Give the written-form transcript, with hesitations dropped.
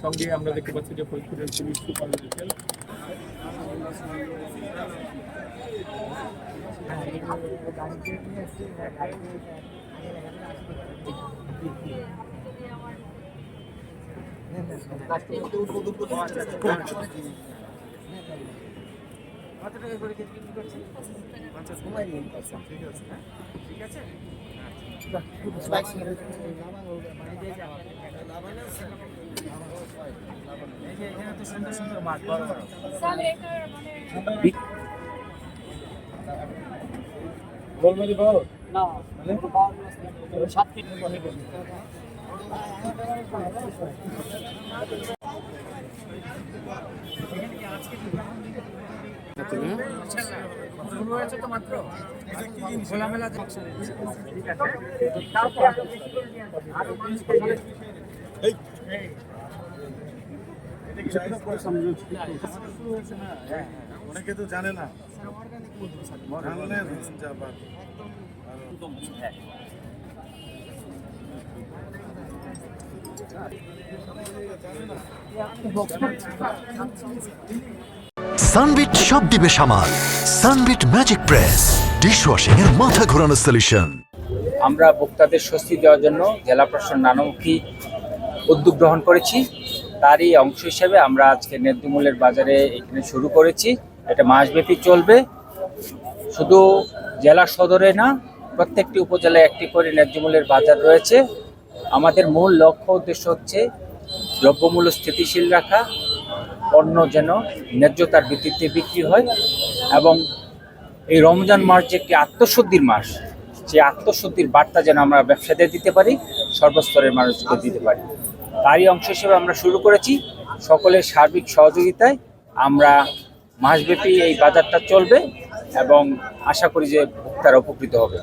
সঙ্গে আমরা দেখতে পাচ্ছি যে ফরিদপুরের পুলিশ সুপার রয়েছেন। গোলমরিচ বল না মানে 7 ফিট শুরু হয়েছে তো মাত্র খোলামেলা ঠিক আছে আরো মানুষকে অনেকে তো জানে না সানবিট সব দিবে সামাল। সানবিট ম্যাজিক প্রেস ডিশওয়াশিং এর মাথা ঘোরানো সলিউশন। আমরা ভোক্তাদের স্বস্তি দেওয়ার জন্য জেলা প্রশাসন নানামুখী উদ্যোগ গ্রহণ করেছি। তারই অংশ হিসেবে আমরা আজকে ন্যায্যমূল্যের বাজারে এখানে শুরু করেছি। এটা মাসব্যাপী চলবে। শুধু জেলা সদরে না, প্রত্যেকটি উপজেলায় একটি করে ন্যায্যমূল্যের বাজার রয়েছে। আমাদের মূল লক্ষ্য উদ্দেশ্য হচ্ছে দ্রব্যমূল্য স্থিতিশীল রাখা, পণ্য যেন ন্যায্যতার ভিত্তিতে বিক্রি হয় এবং এই রমজান মাস যে একটি আত্মশুদ্ধির মাস, সেই আত্মশুদ্ধির বার্তা যেন আমরা ব্যবসায়ীদের দিতে পারি, সর্বস্তরের মানুষকে দিতে পারি। তারই অংশ হিসেবে আমরা শুরু করেছি। সকলের সার্বিক সহযোগিতায় আমরা মাসব্যাপী এই বাজারটা চলবে এবং আশা করি যে ভোক্তারা উপকৃত হবে।